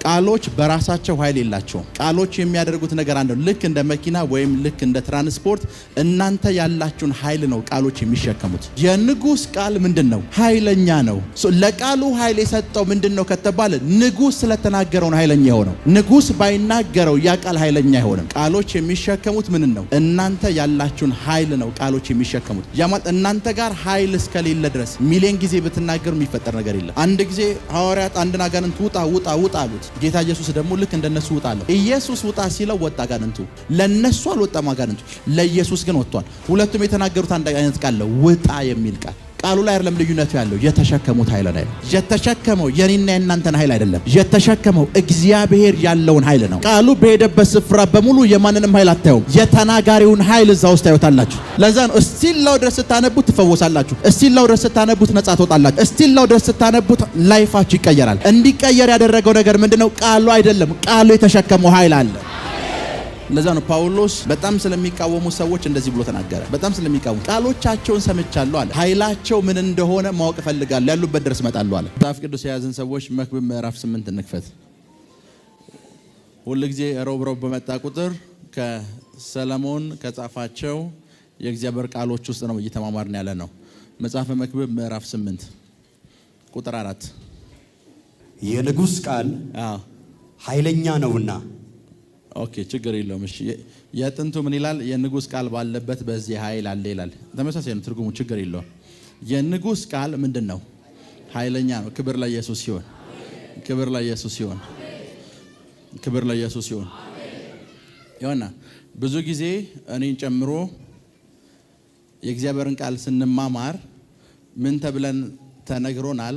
ቃሎች በራሳቸው ኃይል የላቸውም። ቃሎች የሚያደርጉት ነገር አንድ ነው። ልክ እንደ መኪና ወይም ልክ እንደ ትራንስፖርት እናንተ ያላችሁን ኃይል ነው ቃሎች የሚሸከሙት። የንጉስ ቃል ምንድነው? ኃይለኛ ነው። ለቃሉ ኃይል የሰጠው ምንድነው ከተባለ ንጉስ ስለተናገረው ነው ኃይለኛ የሆነው። ንጉስ ባይናገረው ያ ቃል ኃይለኛ አይሆንም። ቃሎች የሚሸከሙት ምን ነው? እናንተ ያላችሁን ኃይል ነው ቃሎች የሚሸከሙት። ያማት እናንተ ጋር ኃይል እስከሌለ ድረስ ሚሊዮን ጊዜ ብትናገሩ የሚፈጠር ነገር የለም። አንድ ጊዜ ሐዋርያት አንድን አጋንንት ውጣ አሉት። ጌታ ኢየሱስ ደግሞ ልክ እንደነሱ ውጣ አለው። ኢየሱስ ውጣ ሲለው ወጣ አጋንንቱ። ለነሱ አልወጣም አጋንንቱ፣ ለኢየሱስ ግን ወጥቷል። ሁለቱም የተናገሩት አንድ አይነት ቃል ነው፣ ውጣ የሚል ቃል። ቃሉ ላይ አይደለም ልዩነቱ ያለው፣ የተሸከሙት ኃይል ነው። የተሸከመው የኔና የናንተን ኃይል አይደለም። የተሸከመው እግዚአብሔር ያለውን ኃይል ነው። ቃሉ በሄደበት ስፍራ በሙሉ የማንንም ኃይል አታዩም፣ የተናጋሪውን ኃይል እዛ ውስጥ ታዩታላችሁ። ለዛ ነው እስቲላው ድረስ ስታነቡት ትፈወሳላችሁ፣ እስቲላው ድረስ ስታነቡት ነጻ ትወጣላችሁ፣ እስቲላው ድረስ ስታነቡት ላይፋችሁ ይቀየራል። እንዲቀየር ያደረገው ነገር ምንድነው? ቃሉ አይደለም፣ ቃሉ የተሸከመው ኃይል አለ። ለዛ ነው ጳውሎስ በጣም ስለሚቃወሙ ሰዎች እንደዚህ ብሎ ተናገረ። በጣም ስለሚቃወሙ ቃሎቻቸውን ሰምቻለሁ አለ። ኃይላቸው ምን እንደሆነ ማወቅ እፈልጋለሁ፣ ያሉበት ድረስ እመጣለሁ አለ። መጽሐፍ ቅዱስ የያዝን ሰዎች መክብብ ምዕራፍ 8 እንክፈት። ሁሉ ጊዜ ሮብ በመጣ ቁጥር ከሰለሞን ከጻፋቸው የእግዚአብሔር ቃሎች ውስጥ ነው እየተማማርን ያለ ነው። መጽሐፈ መክብብ ምዕራፍ 8 ቁጥር 4 የንጉስ ቃል ኃይለኛ ነውና። ኦኬ ችግር የለውም። እሺ የጥንቱ ምን ይላል? የንጉስ ቃል ባለበት በዚህ ኃይል አለ ይላል። ተመሳሳይ ነው ትርጉሙ፣ ችግር የለውም። የንጉስ ቃል ምንድነው? ኃይለኛ ነው። ክብር ለኢየሱስ ይሁን፣ ክብር ለኢየሱስ ይሁን፣ ክብር ለኢየሱስ ይሁን። ይሆና ብዙ ጊዜ እኔን ጨምሮ የእግዚአብሔርን ቃል ስንማማር ምን ተብለን ተነግሮናል?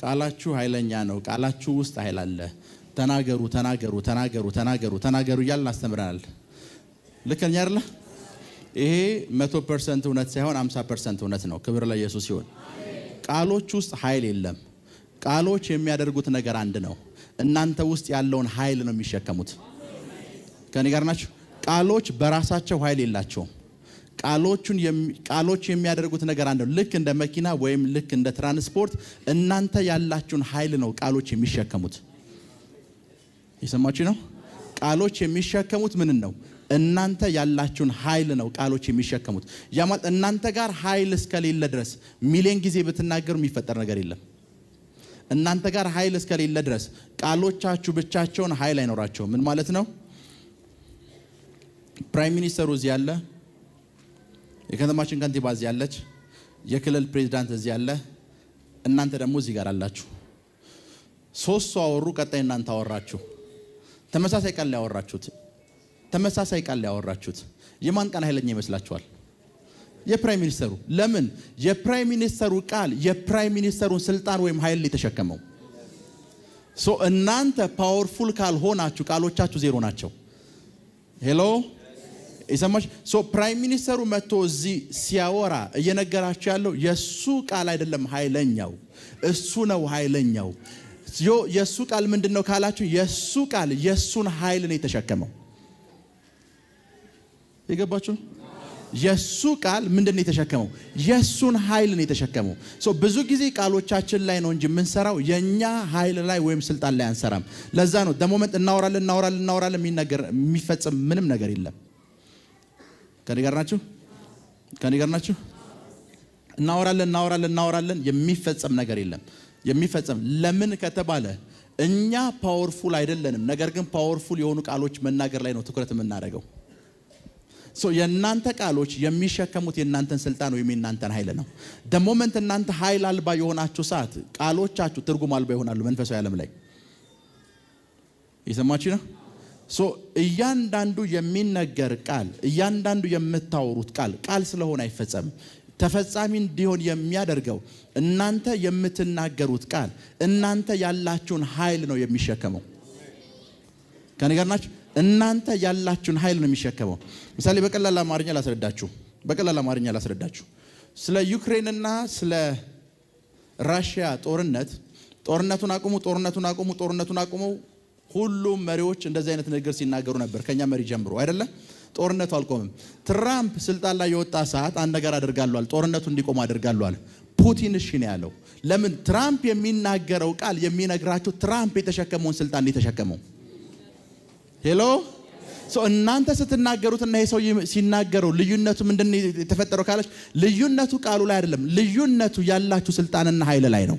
ቃላችሁ ኃይለኛ ነው፣ ቃላችሁ ውስጥ ኃይል አለ፣ ተናገሩ ተናገሩ ተናገሩ ተናገሩ ተናገሩ እያልን አስተምረናል። ልክ ነኝ አይደለ? ይሄ 100% እውነት ሳይሆን 50% እውነት ነው። ክብር ለኢየሱስ ይሁን። ቃሎች ውስጥ ኃይል የለም። ቃሎች የሚያደርጉት ነገር አንድ ነው። እናንተ ውስጥ ያለውን ኃይል ነው የሚሸከሙት። ከኔ ጋር ናችሁ? ቃሎች በራሳቸው ኃይል የላቸውም። ቃሎች የሚያደርጉት ነገር አንድ ነው። ልክ እንደ መኪና ወይም ልክ እንደ ትራንስፖርት እናንተ ያላችሁን ኃይል ነው ቃሎች የሚሸከሙት። የሰማችሁ ነው? ቃሎች የሚሸከሙት ምን ነው? እናንተ ያላችሁን ኃይል ነው ቃሎች የሚሸከሙት። ያማል እናንተ ጋር ኃይል እስከሌለ ድረስ ሚሊዮን ጊዜ ብትናገሩ የሚፈጠር ነገር የለም። እናንተ ጋር ኃይል እስከሌለ ድረስ ቃሎቻችሁ ብቻቸውን ኃይል አይኖራቸውም። ምን ማለት ነው? ፕራይም ሚኒስተሩ እዚህ ያለ፣ የከተማችን ከንቲባ እዚህ ያለች፣ የክልል ፕሬዝዳንት እዚህ ያለ፣ እናንተ ደግሞ እዚህ ጋር አላችሁ። ሶስት ሰው አወሩ፣ ቀጣይ እናንተ አወራችሁ። ተመሳሳይ ቃል ላይ ያወራችሁት የማን ቃል ኃይለኛ ይመስላችኋል? የፕራይም ሚኒስተሩ። ለምን? የፕራይም ሚኒስተሩ ቃል የፕራይም ሚኒስተሩን ስልጣን ወይም ኃይል ሊተሸከመው። እናንተ ፓወርፉል ካልሆናችሁ ቃሎቻችሁ ዜሮ ናቸው። ሄሎ ይሰማች? ፕራይም ሚኒስተሩ መጥቶ እዚህ ሲያወራ እየነገራችሁ ያለው የሱ ቃል አይደለም ኃይለኛው፣ እሱ ነው ኃይለኛው። የሱ ቃል ምንድነው ካላችሁ፣ የሱ ቃል የሱን ኃይል ነው የተሸከመው። ይገባችሁ? የሱ ቃል ምንድነው የተሸከመው? የሱን ኃይል ነው የተሸከመው። ብዙ ጊዜ ቃሎቻችን ላይ ነው እንጂ የምንሰራው የኛ ኃይል ላይ ወይም ስልጣን ላይ አንሰራም። ለዛ ነው ደሞመንት እናወራለን የሚፈጽም ምንም ነገር የለም። ከኔ ጋር ናችሁ? እናወራለን የሚፈጸም ነገር የለም። የሚፈጸም ለምን ከተባለ እኛ ፓወርፉል አይደለንም። ነገር ግን ፓወርፉል የሆኑ ቃሎች መናገር ላይ ነው ትኩረት የምናደርገው። የእናንተ ቃሎች የሚሸከሙት የእናንተን ስልጣን ወይም የእናንተን ኃይል ነው። ደሞመንት እናንተ ኃይል አልባ የሆናችሁ ሰዓት ቃሎቻችሁ ትርጉም አልባ ይሆናሉ። መንፈሳዊ ዓለም ላይ የሰማችሁ ነው። እያንዳንዱ የሚነገር ቃል፣ እያንዳንዱ የምታወሩት ቃል ስለሆነ አይፈጸምም። ተፈጻሚ እንዲሆን የሚያደርገው እናንተ የምትናገሩት ቃል እናንተ ያላችሁን ኃይል ነው የሚሸከመው። ከኔ ጋር ናችሁ? እናንተ ያላችሁን ኃይል ነው የሚሸከመው። ምሳሌ በቀላል አማርኛ ላስረዳችሁ። ስለ ዩክሬንና ስለ ራሽያ ጦርነቱን አቁሙ ሁሉም መሪዎች እንደዚህ አይነት ነገር ሲናገሩ ነበር፣ ከኛ መሪ ጀምሮ አይደለ? ጦርነቱ አልቆምም። ትራምፕ ስልጣን ላይ የወጣ ሰዓት አንድ ነገር አድርጋለዋል፣ ጦርነቱ እንዲቆም አድርጋለዋል። ፑቲን እሺ ነው ያለው። ለምን? ትራምፕ የሚናገረው ቃል የሚነግራችሁ ትራምፕ የተሸከመውን ስልጣን የተሸከመው። ሄሎ እናንተ ስትናገሩትና ይሄ ሰው ሲናገረው ልዩነቱ ምንድነው የተፈጠረው ካለች፣ ልዩነቱ ቃሉ ላይ አይደለም። ልዩነቱ ያላችሁ ስልጣንና ኃይል ላይ ነው።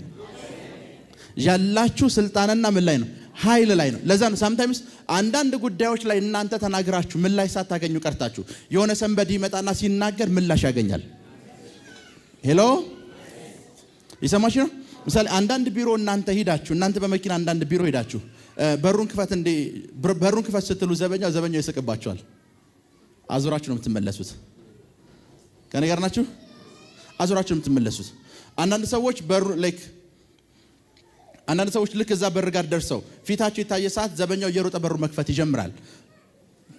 ያላችሁ ስልጣንና ምን ላይ ነው? ኃይል ላይ ነው። ለዛ ነው ሳምታይምስ አንዳንድ ጉዳዮች ላይ እናንተ ተናግራችሁ ምላሽ ሳታገኙ ቀርታችሁ የሆነ ሰንበዲ ይመጣና ሲናገር ምላሽ ያገኛል። ሄሎ ይሰማችሁ ነው። ምሳሌ አንዳንድ ቢሮ እናንተ በመኪና አንዳንድ ቢሮ ሄዳችሁ በሩን ክፈት ስትሉ ዘበኛው ይስቅባችኋል። አዙራችሁ ነው የምትመለሱት። ከኔ ጋር ናችሁ? አዙራችሁ ነው የምትመለሱት። አንዳንድ ሰዎች ልክ እዛ በር ጋር ደርሰው ፊታቸው የታየ ሰዓት ዘበኛው እየሮጠ በሩ መክፈት ይጀምራል።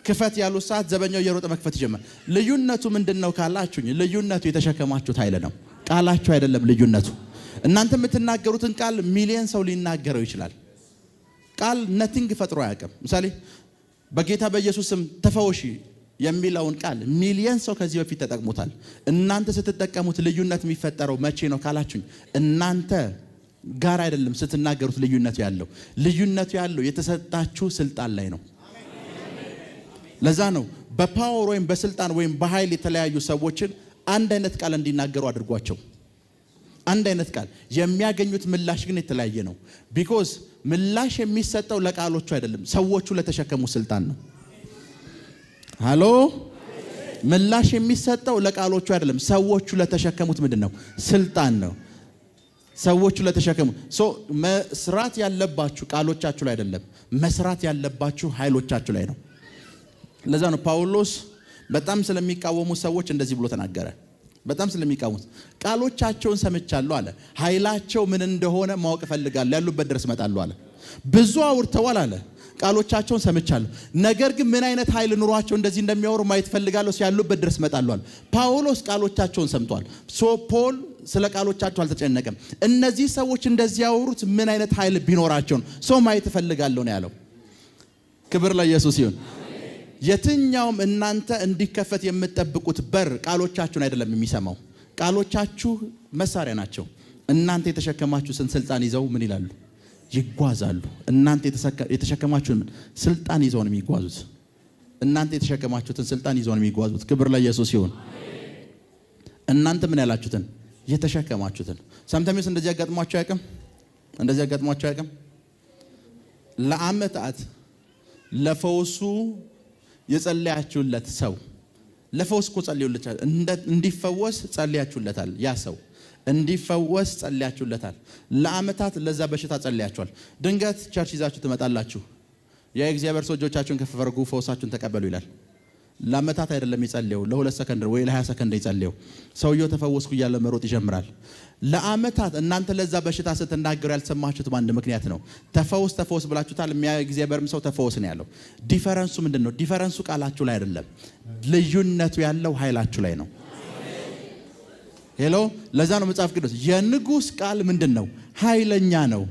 ክፈት ያሉ ሰዓት ዘበኛው እየሮጠ መክፈት ይጀምራል። ልዩነቱ ምንድነው ካላችሁኝ፣ ልዩነቱ የተሸከማችሁት ኃይል ነው። ቃላችሁ አይደለም ልዩነቱ። እናንተ የምትናገሩትን ቃል ሚሊየን ሰው ሊናገረው ይችላል። ቃል ነቲንግ ፈጥሮ አያውቅም። ምሳሌ በጌታ በኢየሱስ ስም ተፈወሺ የሚለውን ቃል ሚሊየን ሰው ከዚህ በፊት ተጠቅሞታል። እናንተ ስትጠቀሙት ልዩነት የሚፈጠረው መቼ ነው ካላችሁኝ፣ እናንተ ጋር አይደለም ስትናገሩት ልዩነቱ ያለው የተሰጣችሁ ስልጣን ላይ ነው። ለዛ ነው በፓወር ወይም በስልጣን ወይም በኃይል የተለያዩ ሰዎችን አንድ አይነት ቃል እንዲናገሩ አድርጓቸው። አንድ አይነት ቃል የሚያገኙት ምላሽ ግን የተለያየ ነው። ቢኮዝ ምላሽ የሚሰጠው ለቃሎቹ አይደለም፣ ሰዎቹ ለተሸከሙ ስልጣን ነው። ሃሎ ምላሽ የሚሰጠው ለቃሎቹ አይደለም፣ ሰዎቹ ለተሸከሙት ምንድነው? ስልጣን ነው። ሰዎቹ ለተሸከሙ መስራት ያለባችሁ ቃሎቻችሁ ላይ አይደለም፣ መስራት ያለባችሁ ኃይሎቻችሁ ላይ ነው። ለዛ ነው ጳውሎስ በጣም ስለሚቃወሙ ሰዎች እንደዚህ ብሎ ተናገረ። በጣም ስለሚቃወሙት ቃሎቻቸውን ሰምቻለሁ አለ። ኃይላቸው ምን እንደሆነ ማወቅ እፈልጋለሁ፣ ያሉበት ድረስ እመጣለሁ አለ። ብዙ አውርተዋል አለ፣ ቃሎቻቸውን ሰምቻለሁ፣ ነገር ግን ምን አይነት ኃይል ኑሯቸው እንደዚህ እንደሚያወሩ ማየት እፈልጋለሁ፣ ያሉበት ድረስ እመጣለሁ አለ። ጳውሎስ ቃሎቻቸውን ሰምቷል። ፖል ስለ ቃሎቻቸው አልተጨነቀም። እነዚህ ሰዎች እንደዚህ ያወሩት ምን አይነት ኃይል ቢኖራቸው ነው ማየት እፈልጋለሁ ነው ያለው። ክብር ለኢየሱስ ይሁን። የትኛውም እናንተ እንዲከፈት የምትጠብቁት በር ቃሎቻችሁን አይደለም የሚሰማው። ቃሎቻችሁ መሳሪያ ናቸው። እናንተ የተሸከማችሁትን ስልጣን ይዘው ምን ይላሉ? ይጓዛሉ። እናንተ የተሸከማችሁትን ስልጣን ይዘው ነው የሚጓዙት። እናንተ የተሸከማችሁትን ስልጣን ይዘው ነው የሚጓዙት። ክብር ለኢየሱስ ይሁን። እናንተ ምን ያላችሁትን የተሸከማችሁትን። ሰምተምስ እንደዚህ ያጋጥሟችሁ አያውቅም? ለዓመታት ለፈውሱ የጸለያችሁለት ሰው ለፈውስ እኮ ጸልዩለታል። እንዲፈወስ ጸልያችሁለታል። ያ ሰው እንዲፈወስ ጸልያችሁለታል። ለዓመታት ለዛ በሽታ ጸልያችኋል። ድንገት ቸርች ይዛችሁ ትመጣላችሁ። የእግዚአብሔር ሰው እጆቻችሁን ከፍ አድርጉ ፈውሳችሁን ተቀበሉ ይላል። ለዓመታት አይደለም ይጸልየው፣ ለ2 ሰከንድ ወይ ለ20 ሰከንድ ይጸልየው። ሰውየው ተፈወስኩ እያለ መሮጥ ይጀምራል። ለዓመታት እናንተ ለዛ በሽታ ስትናገሩ ያልሰማችሁት በአንድ ምክንያት ነው። ተፈውስ ብላችሁታል። እግዚአብሔርም ሰው ተፈወስ ነው ያለው። ዲፈረንሱ ምንድነው? ዲፈረንሱ ቃላችሁ ላይ አይደለም፣ ልዩነቱ ያለው ኃይላችሁ ላይ ነው። ሄሎ ለዛ ነው መጽሐፍ ቅዱስ የንጉስ ቃል ምንድነው? ኃይለኛ ነው።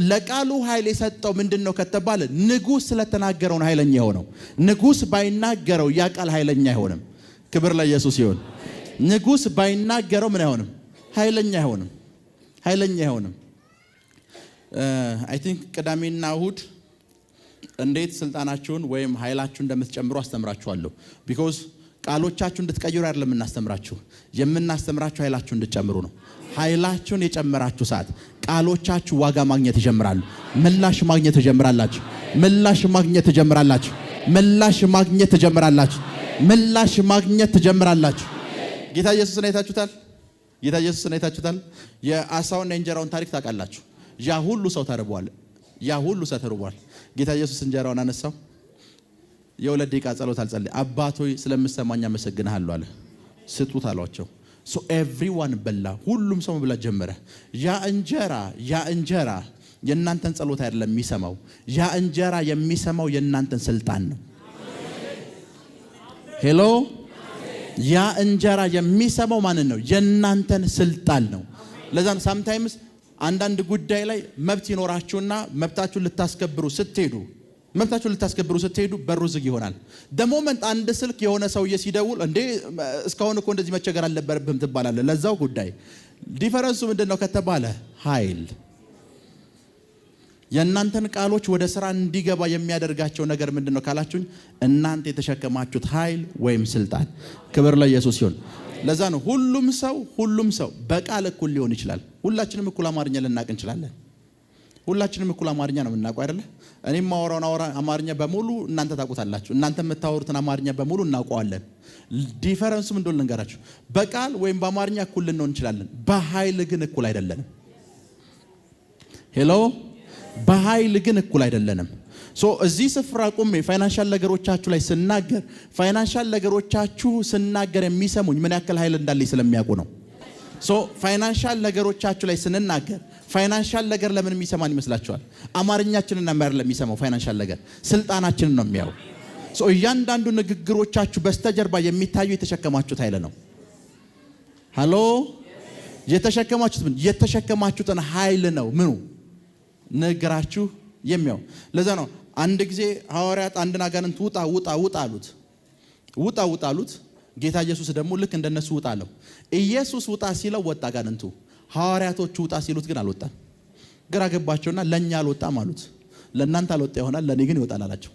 ለቃሉ ኃይል የሰጠው ምንድነው ከተባለ ንጉስ ስለተናገረው ነው ኃይለኛ የሆነው። ንጉስ ባይናገረው ያ ቃል ኃይለኛ አይሆንም። ክብር ለኢየሱስ ይሁን። ንጉስ ባይናገረው ምን አይሆንም? ኃይለኛ አይሆንም። አይ ቲንክ ቅዳሜና እሁድ እንዴት ስልጣናችሁን ወይም ኃይላችሁን እንደምትጨምሩ አስተምራችኋለሁ። ቢኮዝ ቃሎቻችሁ እንድትቀይሩ አይደለም የምናስተምራችሁ ኃይላችሁ እንድትጨምሩ ነው። ኃይላችሁን የጨመራችሁ ሰዓት ቃሎቻችሁ ዋጋ ማግኘት ይጀምራሉ። ምላሽ ማግኘት ትጀምራላችሁ። ጌታ ኢየሱስን አይታችሁታል። የአሳውና የእንጀራውን ታሪክ ታውቃላችሁ። ያ ሁሉ ሰው ተርቧል። ጌታ ኢየሱስ እንጀራውን አነሳው። የ2 ደቂቃ ጸሎት አልጸለየ። አባቶይ ስለምሰማኝ አመሰግንሃለሁ አለ። ስጡት አሏቸው። ኤቭሪዋን በላ። ሁሉም ሰው መብላት ጀመረ። ያ እንጀራ የእናንተን ጸሎት አይደለም የሚሰማው። ያ እንጀራ የሚሰማው የእናንተን ስልጣን ነው። ሄሎ ያ እንጀራ የሚሰማው ማንን ነው? የእናንተን ስልጣን ነው። ለዛ ሳምታይምስ አንዳንድ ጉዳይ ላይ መብት ይኖራችሁና መብታችሁን ልታስከብሩ ስትሄዱ በሩ ዝግ ይሆናል። ደሞመንት አንድ ስልክ የሆነ ሰውዬ ሲደውል እንዴ እስካሁን እኮ እንደዚህ መቸገር አልነበረብህም ትባላለህ። ለዛው ጉዳይ ዲፈረንሱ ምንድነው ከተባለ ኃይል። የእናንተን ቃሎች ወደ ስራ እንዲገባ የሚያደርጋቸው ነገር ምንድነው ካላችሁኝ እናንተ የተሸከማችሁት ኃይል ወይም ስልጣን። ክብር ለኢየሱስ ይሁን። ለዛ ነው ሁሉም ሰው በቃል እኩል ሊሆን ይችላል። ሁላችንም እኩል አማርኛ ልናቅ እንችላለን። ሁላችንም እኩል አማርኛ ነው የምናውቀው አይደለ? እኔም ማወራውን አማርኛ በሙሉ እናንተ ታውቁታላችሁ። እናንተ የምታወሩትን አማርኛ በሙሉ እናውቀዋለን። ዲፈረንሱ ምን እንደሆነ ልንገራችሁ። በቃል ወይም በአማርኛ እኩል ልንሆን እንችላለን፣ በኃይል ግን እኩል አይደለንም። ሄሎ፣ በኃይል ግን እኩል አይደለንም። እዚህ ስፍራ ቆሜ ፋይናንሻል ነገሮቻችሁ ላይ ስናገር ፋይናንሻል ነገሮቻችሁ ስናገር የሚሰሙኝ ምን ያክል ኃይል እንዳለኝ ስለሚያውቁ ነው። ፋይናንሻል ነገሮቻችሁ ላይ ስንናገር ፋይናንሻል ነገር ለምን የሚሰማን ይመስላችኋል? አማርኛችንን ነው የሚሰማው። ፋይናንሻል ነገር ስልጣናችንን ነው የሚያው። እያንዳንዱ ንግግሮቻችሁ በስተጀርባ የሚታዩ የተሸከማችሁት ኃይል ነው። ሃሎ፣ የተሸከማችሁትን ኃይል ነው ምኑ ንግራችሁ የሚያው። ለዛ ነው አንድ ጊዜ ሐዋርያት አንድን አጋንንት ውጣ አሉት። ጌታ ኢየሱስ ደግሞ ልክ እንደነሱ ውጣ አለው። ኢየሱስ ውጣ ሲለው ወጣ አጋንንቱ። ሐዋርያቶቹ ውጣ ሲሉት ግን አልወጣም። ግራ ገባቸውና ለኛ አልወጣም አሉት። ለእናንተ አልወጣ ይሆናል፣ ለኔ ግን ይወጣል አላቸው።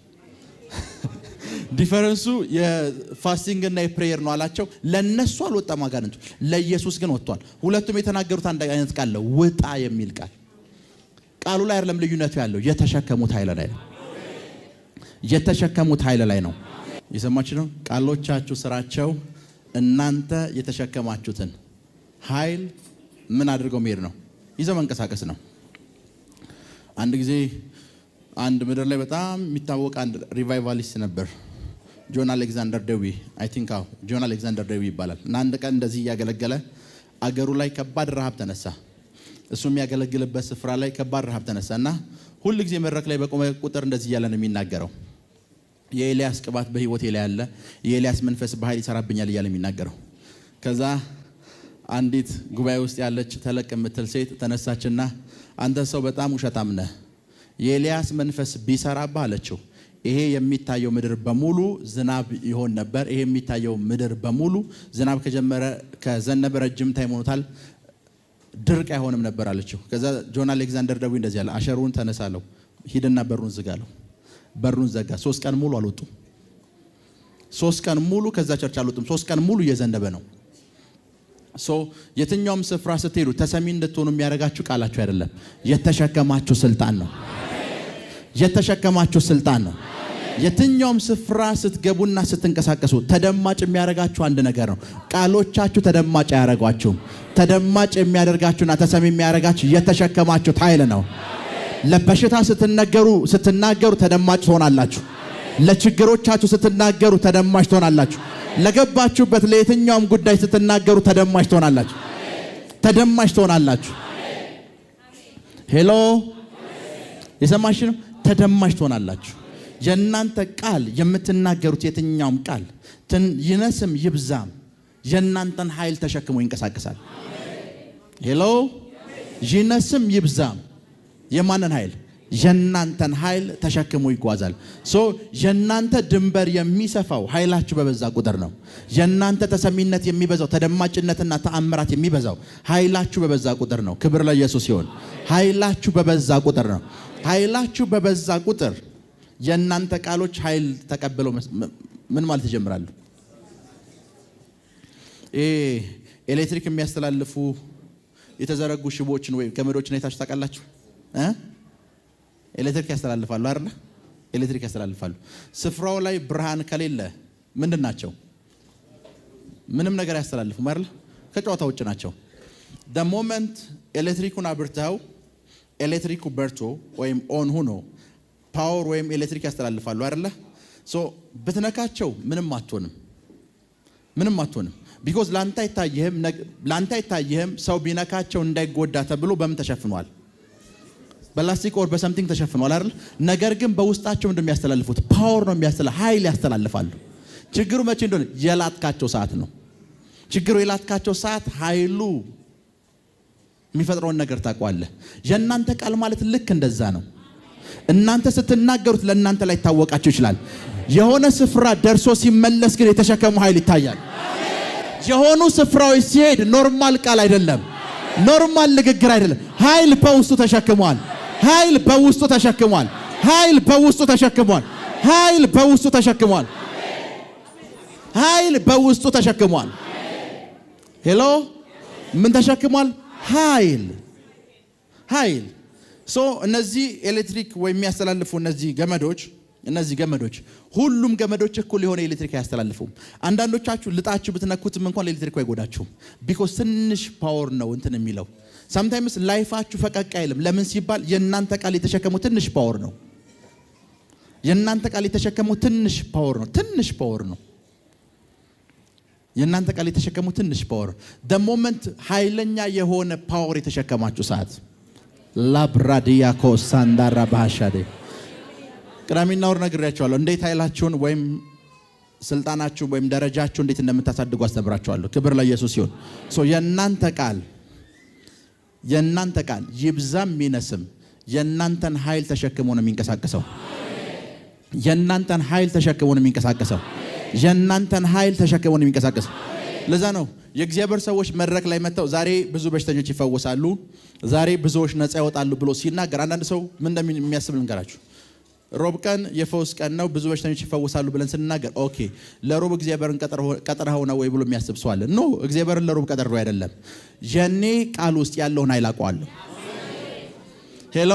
ዲፈረንሱ የፋስቲንግ እና የፕሬየር ነው አላቸው። ለነሱ አልወጣም አጋንንቱ፣ ለኢየሱስ ግን ወጥቷል። ሁለቱም የተናገሩት አንድ አይነት ቃል ነው፣ ውጣ የሚል ቃል። ቃሉ ላይ አይደለም ልዩነቱ ያለው፣ የተሸከሙት ኃይል ላይ ነው። የተሸከሙት ኃይል ላይ ነው። የሰማችሁ ነው። ቃሎቻችሁ ስራቸው እናንተ የተሸከማችሁትን ኃይል ምን አድርገው መሄድ ነው፣ ይዘው መንቀሳቀስ ነው። አንድ ጊዜ አንድ ምድር ላይ በጣም የሚታወቅ አንድ ሪቫይቫሊስት ነበር፣ ጆን አሌክዛንደር ደዊ ጆን አሌክዛንደር ደዊ ይባላል። እና አንድ ቀን እንደዚህ እያገለገለ አገሩ ላይ ከባድ ረሃብ ተነሳ። እሱ የሚያገለግልበት ስፍራ ላይ ከባድ ረሃብ ተነሳና ሁሉ ጊዜ መድረክ ላይ በቆመ ቁጥር እንደዚህ እያለ ነው የሚናገረው። የኤልያስ ቅባት በህይወቴ ላይ ያለ፣ የኤልያስ መንፈስ በኃይል ይሰራብኛል እያለ የሚናገረው። ከዛ አንዲት ጉባኤ ውስጥ ያለች ተለቅ የምትል ሴት ተነሳችና አንተ ሰው በጣም ውሸታም ነህ፣ የኤልያስ መንፈስ ቢሰራብህ አለችው፣ ይሄ የሚታየው ምድር በሙሉ ዝናብ ይሆን ነበር። ይሄ የሚታየው ምድር በሙሉ ዝናብ ከዘነበ ረጅም ታይም ሆኖታል፣ ድርቅ አይሆንም ነበር አለችው። ከዛ ጆን አሌክዛንደር ደዊ እንደዚህ ያለ አሸሩን ተነሳለው፣ ሂድና በሩን ዝጋለው። በሩን ዘጋ። 3 ቀን ሙሉ አልወጡም። 3 ቀን ሙሉ ከዛ ቸርች አልወጡም። 3 ቀን ሙሉ እየዘነበ ነው። የትኛውም ስፍራ ስትሄዱ ተሰሚ እንድትሆኑ የሚያደርጋችሁ ቃላችሁ አይደለም፣ የተሸከማችሁ ስልጣን ነው። የተሸከማችሁ ስልጣን ነው። የትኛውም ስፍራ ስትገቡና ስትንቀሳቀሱ ተደማጭ የሚያደርጋችሁ አንድ ነገር ነው። ቃሎቻችሁ ተደማጭ አያደርጓችሁም። ተደማጭ የሚያደርጋችሁና ተሰሚ የሚያደርጋችሁ የተሸከማችሁት ኃይል ነው። ለበሽታ ስትናገሩ ተደማጭ ትሆናላችሁ። ለችግሮቻችሁ ስትናገሩ ተደማጭ ትሆናላችሁ። ለገባችሁበት ለየትኛውም ጉዳይ ስትናገሩ ተደማጭ ትሆናላችሁ። ተደማጭ ትሆናላችሁ። ሄሎ፣ የሰማሽ ነው። ተደማጭ ትሆናላችሁ። የእናንተ ቃል የምትናገሩት የትኛውም ቃል ይነስም ይብዛም የእናንተን ኃይል ተሸክሞ ይንቀሳቀሳል። ሄሎ፣ ይነስም ይብዛም የማንን ኃይል? የእናንተን ኃይል ተሸክሞ ይጓዛል። የእናንተ ድንበር የሚሰፋው ኃይላችሁ በበዛ ቁጥር ነው። የእናንተ ተሰሚነት የሚበዛው ተደማጭነትና ተአምራት የሚበዛው ኃይላችሁ በበዛ ቁጥር ነው። ክብር ለኢየሱስ ይሁን። ኃይላችሁ በበዛ ቁጥር ነው። ኃይላችሁ በበዛ ቁጥር የእናንተ ቃሎች ኃይል ተቀብለው ምን ማለት ይጀምራሉ? ኤሌክትሪክ የሚያስተላልፉ የተዘረጉ ሽቦችን ወይ ገመዶችን አይታችሁ ታውቃላችሁ? ኤሌክትሪክ ያስተላልፋሉ አይደል? ኤሌክትሪክ ያስተላልፋሉ። ስፍራው ላይ ብርሃን ከሌለ ምንድን ናቸው? ምንም ነገር ያስተላልፉም አይደል? ከጨዋታ ውጭ ናቸው። the moment ኤሌክትሪኩን አብርተው ኤሌክትሪኩ በርቶ ወይም ኦን ሆኖ ፓወር ወይም ኤሌክትሪክ ያስተላልፋሉ አይደል? ብትነካቸው ምንም አትሆንም። ቢኮዝ ላንተ አይታየህም። ሰው ቢነካቸው እንዳይጎዳ ተብሎ በምን ተሸፍኗል? በላስቲክ ኦር በሰምቲንግ ተሸፍኗል አይደል? ነገር ግን በውስጣቸው እንደሚያስተላልፉት ፓወር ነው ኃይል ያስተላልፋሉ። ችግሩ መቼ እንደሆነ የላትካቸው ሰዓት ነው። ችግሩ የላትካቸው ሰዓት ኃይሉ የሚፈጥረውን ነገር ታውቀዋለህ። የእናንተ ቃል ማለት ልክ እንደዛ ነው። እናንተ ስትናገሩት ለእናንተ ላይ ታወቃችሁ ይችላል። የሆነ ስፍራ ደርሶ ሲመለስ ግን የተሸከሙ ኃይል ይታያል። የሆኑ ስፍራዎች ሲሄድ ኖርማል ቃል አይደለም። ኖርማል ንግግር አይደለም። ኃይል በውስጡ ተሸክሟል። ኃይል በውስጡ ተሸክሟል። ኃይል በውስጡ ተሸክሟል። ኃይል በውስጡ ተሸክሟል። ኃይል በውስጡ ተሸክሟል። ሄሎ ምን ተሸክሟል? ኃይል እነዚህ ኤሌክትሪክ ወይ የሚያስተላልፉ እነዚህ ገመዶች ሁሉም ገመዶች እኩል የሆነ ኤሌክትሪክ አያስተላልፉም። አንዳንዶቻችሁ ልጣችሁ ብትነኩትም እንኳን ኤሌክትሪክ አይጎዳችሁም። ቢኮዝ ትንሽ ፓወር ነው እንትን የሚለው። ሳምታይምስ ላይፋችሁ ፈቀቅ አይልም። ለምን ሲባል የእናንተ ቃል የተሸከመው ትንሽ ፓወር ነው። የእናንተ ቃል የተሸከመው ትንሽ ፓወር ነው። የእናንተ ቃል የተሸከመው ትንሽ ፓወር the moment ኃይለኛ የሆነ ፓወር የተሸከማችሁ ሰዓት ላብራዲያኮ ሳንዳራ ባሻዴ ቅዳሜና ወር ነግሬያቸዋለሁ። እንዴት ኃይላችሁን ወይም ስልጣናችሁን ወይም ደረጃችሁን እንዴት እንደምታሳድጉ አስተምራችኋለሁ። ክብር ለኢየሱስ ይሁን። የእናንተ ቃል ይብዛም ይነስም የእናንተን ኃይል ተሸክሞ ነው የሚንቀሳቀሰው። የእናንተን ኃይል ተሸክሞ ነው የሚንቀሳቀሰው። ለዛ ነው የእግዚአብሔር ሰዎች መድረክ ላይ መጥተው ዛሬ ብዙ በሽተኞች ይፈወሳሉ፣ ዛሬ ብዙዎች ነፃ ይወጣሉ ብሎ ሲናገር አንዳንድ ሰው ምን እንደሚያስብ ልንገራችሁ። ሮብ ቀን የፈውስ ቀን ነው፣ ብዙ በሽተኞች ይፈወሳሉ ብለን ስንናገር ኦኬ ለሮብ እግዚአብሔርን ቀጠረው ነው ወይ ብሎ የሚያስብ ሰው አለ። ኖ እግዚአብሔርን ለሮብ ቀጠረው አይደለም። የኔ ቃል ውስጥ ያለውን ኃይል አውቀዋለሁ። ሄሎ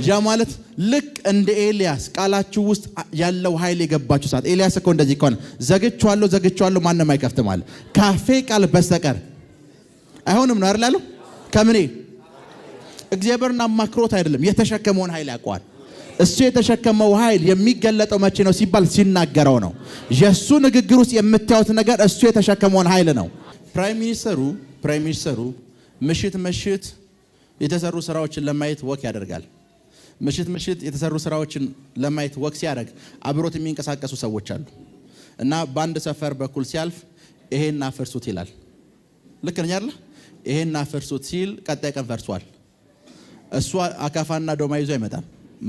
ያ ማለት ልክ እንደ ኤልያስ ቃላችሁ ውስጥ ያለው ኃይል የገባችሁ ሰዓት ኤልያስ እኮ እንደዚህ ከሆነ ዘግቼዋለሁ ማንም አይከፍትም አለ። ካፌ ቃል በስተቀር አይሆንም ነው አይደል? ከምኔ እግዚአብሔርን አማክሮት አይደለም፣ የተሸከመውን ኃይል ያውቀዋል። እሱ የተሸከመው ኃይል የሚገለጠው መቼ ነው ሲባል ሲናገረው ነው። የሱ ንግግር ውስጥ የምታዩት ነገር እሱ የተሸከመውን ኃይል ነው። ፕራይም ሚኒስተሩ ምሽት የተሰሩ ስራዎችን ለማየት ወክ ያደርጋል። ምሽት የተሰሩ ስራዎችን ለማየት ወክ ሲያደርግ አብሮት የሚንቀሳቀሱ ሰዎች አሉ እና በአንድ ሰፈር በኩል ሲያልፍ ይሄን አፍርሱት ይላል። ልክ ነኝ አይደል? ይሄን አፍርሱት ሲል ቀጣይ ቀን ፈርሷል። እሱ አካፋና ዶማ ይዞ አይመጣም፣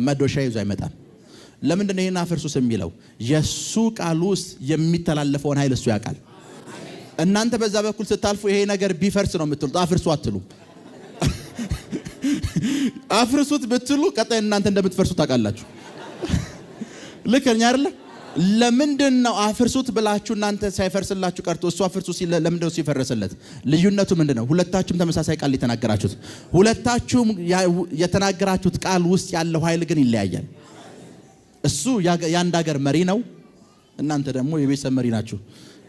መዶሻ ይዞ አይመጣም። ለምንድን ነው ይሄን አፍርሱት የሚለው? የሱ ቃል ውስጥ የሚተላለፈውን ኃይል እሱ ያውቃል። እናንተ በዛ በኩል ስታልፉ ይሄ ነገር ቢፈርስ ነው የምትሉት፣ አፍርሱ አትሉ። አፍርሱት ብትሉ ቀጣይ እናንተ እንደምትፈርሱ ታውቃላችሁ። ልክ ነኝ አይደል? ለምንድን ነው አፍርሱት ብላችሁ እናንተ ሳይፈርስላችሁ ቀርቶ እሱ አፍርሱ ሲል ለምንድን ነው ሲፈርስለት? ልዩነቱ ምንድነው? ሁለታችሁም ተመሳሳይ ቃል የተናገራችሁት፣ ሁለታችሁም የተናገራችሁት ቃል ውስጥ ያለው ኃይል ግን ይለያያል። እሱ የአንድ ሀገር መሪ ነው፣ እናንተ ደግሞ የቤተሰብ መሪ ናችሁ።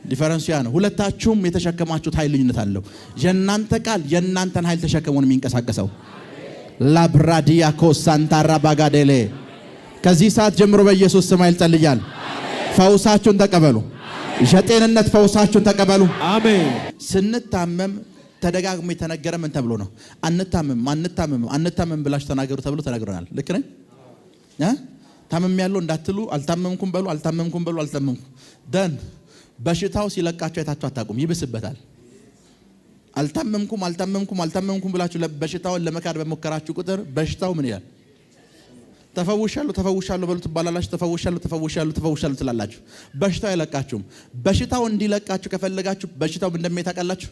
ዲፈረንሱ ያ ነው። ሁለታችሁም የተሸከማችሁት ኃይል ልዩነት አለው። የእናንተ ቃል የእናንተን ኃይል ተሸክሞ ነው የሚንቀሳቀሰው። ላብራዲያኮ ሳንታራ ባጋዴሌ ከዚህ ሰዓት ጀምሮ በኢየሱስ ስም ኃይል ጸልያል። ፈውሳችሁን ተቀበሉ። የጤንነት ፈውሳችሁን ተቀበሉ። አሜን። ስንታመም ተደጋግሞ የተነገረ ምን ተብሎ ነው? አንታመም ብላችሁ ተናገሩ ተብሎ ተነግሮናል። ልክ ነኝ? ታመም ያለው እንዳትሉ አልታመምኩም በሉ፣ አልታመምኩም ደን በሽታው ሲለቃችሁ አይታችሁ አታውቁም፣ ይብስበታል። አልታመምኩም ብላችሁ በሽታውን ለመካድ በመከራችሁ ቁጥር በሽታው ምን ይላል? ተፈውሻለሁ በሉ ትባላላችሁ። ተፈውሻለሁ ትላላችሁ። በሽታው አይለቃችሁም። በሽታው እንዲለቃችሁ ከፈለጋችሁ በሽታው እንደሚታቀላችሁ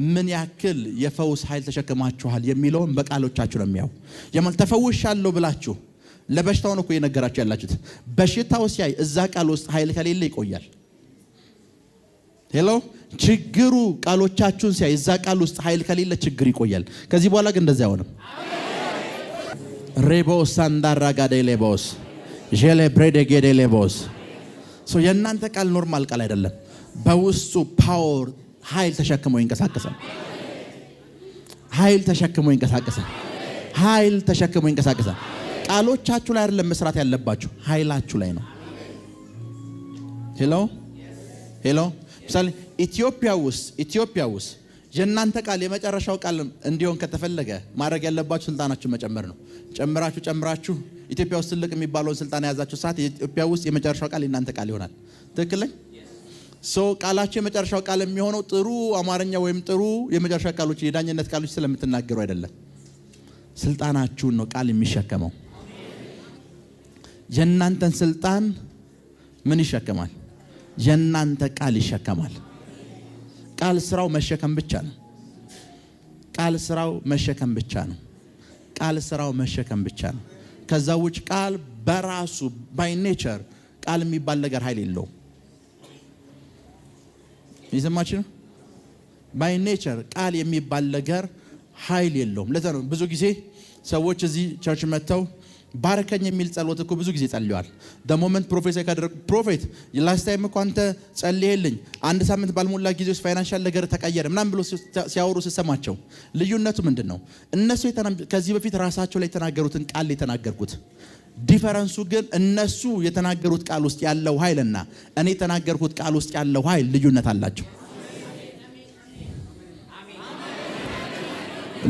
ምን ያክል የፈውስ ኃይል ተሸክማችኋል የሚለውን በቃሎቻችሁ ነው የሚያው። ተፈውሻለሁ ብላችሁ ለበሽታው ነው እኮ የነገራችሁ ያላችሁት። በሽታው ሲያይ እዛ ቃል ውስጥ ኃይል ከሌለ ይቆያል። ሄሎ ችግሩ ቃሎቻችሁን ሲያይ እዛ ቃል ውስጥ ኃይል ከሌለ ችግር ይቆያል። ከዚህ በኋላ ግን እንደዚህ አይሆንም። ሬቦስ አንዳራ ጋዴሌቦስ ጄሌ ብሬዴ ጌዴሌቦስ የእናንተ ቃል ኖርማል ቃል አይደለም። በውስጡ ፓወር ኃይል ተሸክሞ ይንቀሳቀሳል። ኃይል ተሸክሞ ይንቀሳቀሳል። ቃሎቻችሁ ላይ አይደለም መስራት ያለባችሁ፣ ኃይላችሁ ላይ ነው። ሄሎ ምሳሌ ኢትዮጵያ ውስጥ የእናንተ ቃል የመጨረሻው ቃል እንዲሆን ከተፈለገ ማድረግ ያለባችሁ ስልጣናችሁን መጨመር ነው። ጨምራችሁ ኢትዮጵያ ውስጥ ትልቅ የሚባለውን ስልጣን የያዛችሁ ሰዓት ኢትዮጵያ ውስጥ የመጨረሻው ቃል የእናንተ ቃል ይሆናል። ትክክል ነኝ? ቃላችሁ የመጨረሻው ቃል የሚሆነው ጥሩ አማርኛ ወይም ጥሩ የመጨረሻ ቃሎች የዳኝነት ቃሎች ስለምትናገሩ አይደለም። ስልጣናችሁን ነው ቃል የሚሸከመው። የእናንተን ስልጣን ምን ይሸከማል? የእናንተ ቃል ይሸከማል። ቃል ስራው መሸከም ብቻ ነው። ቃል ስራው መሸከም ብቻ ነው። ቃል ስራው መሸከም ብቻ ነው። ከዛ ውጭ ቃል በራሱ ባይ ኔቸር ቃል የሚባል ነገር ኃይል የለውም። ይሰማችሁ ነው? ባይ ኔቸር ቃል የሚባል ነገር ኃይል የለውም። ለዛ ነው ብዙ ጊዜ ሰዎች እዚህ ቸርች መጥተው ባርከኝ የሚል ጸሎት እኮ ብዙ ጊዜ ጸልየዋል። ደሞመንት ፕሮፌሰር ካደረጉ ፕሮፌት ላስት ታይም እኮ አንተ ጸልየልኝ አንድ ሳምንት ባልሞላ ጊዜ ውስጥ ፋይናንሻል ነገር ተቀየረ ምናምን ብሎ ሲያወሩ ሲሰማቸው ልዩነቱ ምንድን ነው? እነሱ ከዚህ በፊት ራሳቸው ላይ የተናገሩትን ቃል የተናገርኩት ዲፈረንሱ ግን እነሱ የተናገሩት ቃል ውስጥ ያለው ኃይልና እኔ የተናገርኩት ቃል ውስጥ ያለው ኃይል ልዩነት አላቸው።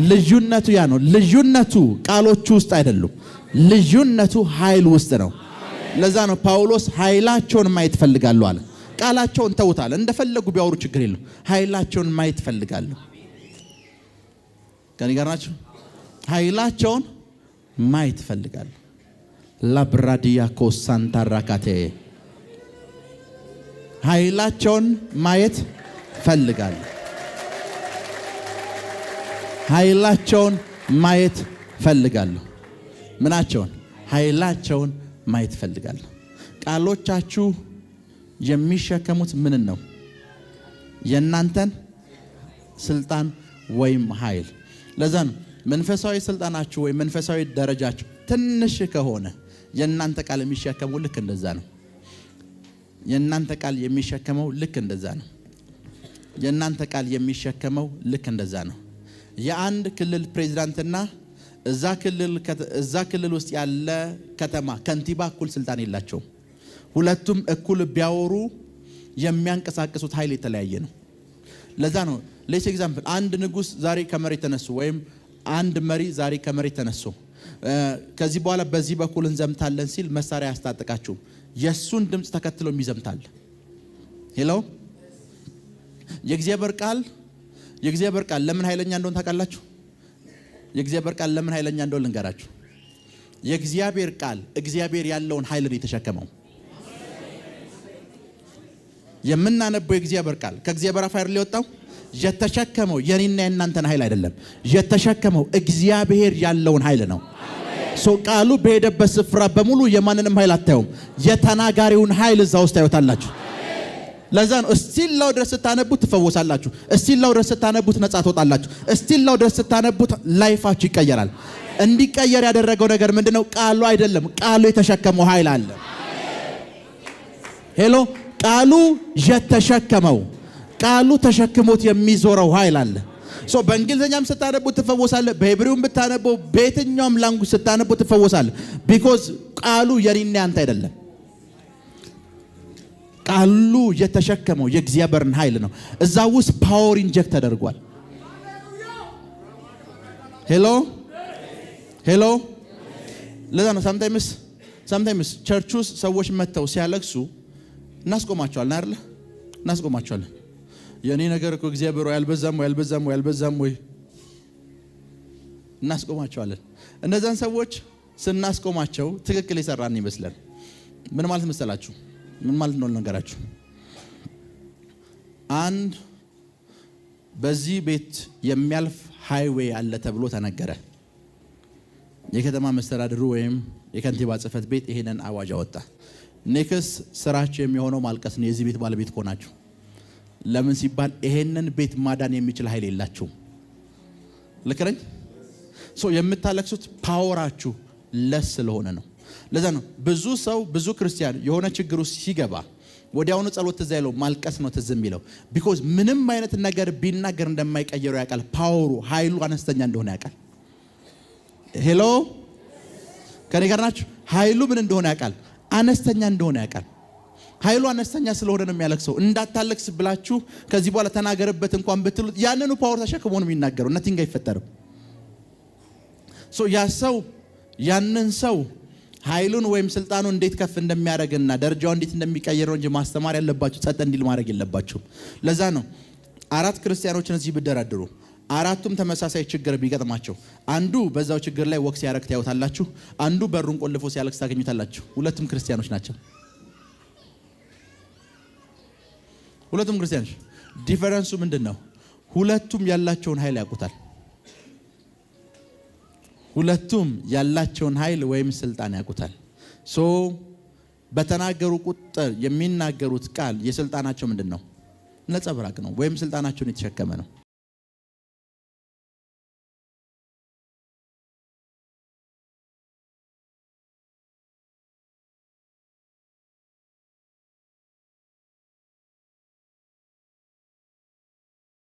ልዩነቱ ያ ነው። ልዩነቱ ቃሎቹ ውስጥ አይደሉም። ልዩነቱ ኃይል ውስጥ ነው። ለዛ ነው ጳውሎስ ኃይላቸውን ማየት ፈልጋለሁ አለ። ቃላቸውን ተውታል። እንደፈለጉ ቢያወሩ ችግር የለም። ኃይላቸውን ማየት ፈልጋለሁ። ከኔ ጋር ናችሁ? ኃይላቸውን ማየት ፈልጋለሁ። ላብራዲያ ኮሳንታራካቴ ኃይላቸውን ማየት ፈልጋለሁ። ኃይላቸውን ማየት ፈልጋለሁ። ምናቸውን? ኃይላቸውን ማየት ፈልጋለሁ። ቃሎቻችሁ የሚሸከሙት ምን ነው? የእናንተን ስልጣን ወይም ኃይል። ለዛ ነው መንፈሳዊ ስልጣናችሁ ወይም መንፈሳዊ ደረጃችሁ ትንሽ ከሆነ የእናንተ ቃል የሚሸከመው ልክ እንደዛ ነው። የእናንተ ቃል የሚሸከመው ልክ እንደዛ ነው። የእናንተ ቃል የሚሸከመው ልክ እንደዛ ነው። የአንድ ክልል ፕሬዝዳንትና እዛ ክልል ውስጥ ያለ ከተማ ከንቲባ እኩል ስልጣን የላቸውም። ሁለቱም እኩል ቢያወሩ የሚያንቀሳቅሱት ኃይል የተለያየ ነው። ለዛ ነው ሌስ ኤግዛምፕል አንድ ንጉስ ዛሬ ከመሬት ተነሱ ወይም አንድ መሪ ዛሬ ከመሬት ተነሱ ከዚህ በኋላ በዚህ በኩል እንዘምታለን ሲል መሳሪያ ያስታጥቃችሁ የሱን ድምጽ ተከትለው የሚዘምታል። ሄሎ የእግዚአብሔር ቃል ለምን ኃይለኛ እንደሆነ ታውቃላችሁ? የእግዚአብሔር ቃል ለምን ኃይለኛ እንደሆነ ልንገራችሁ። የእግዚአብሔር ቃል እግዚአብሔር ያለውን ኃይል ነው የተሸከመው። የምናነበው የእግዚአብሔር ቃል ከእግዚአብሔር አፍ አይደል የወጣው? የተሸከመው የኔና የናንተን ኃይል አይደለም። የተሸከመው እግዚአብሔር ያለውን ኃይል ነው። ቃሉ በሄደበት ስፍራ በሙሉ የማንንም ኃይል አታዩም። የተናጋሪውን ኃይል እዛ ውስጥ ታዩታላችሁ። ለዛ ነው እስቲላው ድረስ ስታነቡት ትፈወሳላችሁ። እስቲላው ድረስ ስታነቡት ነፃ ትወጣላችሁ። እስቲላው ድረስ ስታነቡት ላይፋችሁ ይቀየራል። እንዲቀየር ያደረገው ነገር ምንድነው? ቃሉ አይደለም፣ ቃሉ የተሸከመው ኃይል አለ። ሄሎ ቃሉ የተሸከመው ቃሉ ተሸክሞት የሚዞረው ኃይል አለ። በእንግሊዝኛም ስታነቡት ትፈወሳለህ። በሄብሪውም ብታነበው በየትኛውም ላንጉጅ ስታነቡት ትፈወሳለህ። ቢኮዝ ቃሉ የኔና ያንተ አይደለም። ቃሉ የተሸከመው የእግዚአብሔርን ኃይል ነው። እዛ ውስጥ ፓወር ኢንጀክት ተደርጓል። ሄሎ ለዛ ነው ሳምታይምስ ቸርች ውስጥ ሰዎች መጥተው ሲያለቅሱ እናስቆማቸዋለን አይደል? እናስቆማቸዋለን። የኔ ነገር እኮ እግዚአብሔር ያልበዛም ወይ እናስቆማቸዋለን። እነዛን ሰዎች ስናስቆማቸው ትክክል የሰራን ይመስላል። ምን ማለት መሰላችሁ? ምን ማለት ነው ልንገራችሁ። አንድ በዚህ ቤት የሚያልፍ ሃይዌይ አለ ተብሎ ተነገረ። የከተማ መስተዳድሩ ወይም የከንቲባ ጽሕፈት ቤት ይሄንን አዋጅ አወጣ። ኔክስ ስራችሁ የሚሆነው ማልቀስ ነው የዚህ ቤት ባለቤት ሆናችሁ። ለምን ሲባል ይሄንን ቤት ማዳን የሚችል ኃይል የላችሁም። ልክ ነኝ? የምታለቅሱት ፓወራችሁ ለስ ስለሆነ ነው። ለዛ ነው ብዙ ክርስቲያን የሆነ ችግር ውስጥ ሲገባ ወዲያውኑ ጸሎት ትዝ አይለው፣ ማልቀስ ነው ትዝ የሚለው። ቢኮዝ ምንም አይነት ነገር ቢናገር እንደማይቀየረው ያውቃል። ፓወሩ ኃይሉ አነስተኛ እንደሆነ ያውቃል። ሄሎ ከኔ ጋር ናችሁ? ኃይሉ ምን እንደሆነ ያውቃል። አነስተኛ እንደሆነ ያውቃል። ኃይሉ አነስተኛ ስለሆነ ነው የሚያለቅሰው። እንዳታለቅስ ብላችሁ ከዚህ በኋላ ተናገርበት እንኳን ብትሉት ያንኑ ፓወር ተሸክሞ ነው የሚናገረው። ነቲንግ አይፈጠርም። ያንን ሰው ኃይሉን ወይም ስልጣኑ እንዴት ከፍ እንደሚያደርግና ደረጃው እንዴት እንደሚቀየረው እንጂ ማስተማር ያለባችሁ ጸጥ እንዲል ማድረግ የለባችሁ። ለዛ ነው 4 ክርስቲያኖችን እዚህ ብደራድሩ 4ቱም ተመሳሳይ ችግር ቢገጥማቸው አንዱ በዛው ችግር ላይ ወክስ ያረክ ታዩታላችሁ፣ አንዱ በሩን ቆልፎ ሲያለቅስ ታገኙታላችሁ። ሁለቱም ክርስቲያኖች ናቸው። ሁለቱም ክርስቲያኖች። ዲፈረንሱ ምንድነው? ሁለቱም ያላቸውን ኃይል ያውቁታል። ሁለቱም ያላቸውን ኃይል ወይም ስልጣን ያውቁታል። በተናገሩ ቁጥር የሚናገሩት ቃል የስልጣናቸው ምንድን ነው? ነጸብራቅ ነው ወይም ስልጣናቸውን የተሸከመ ነው።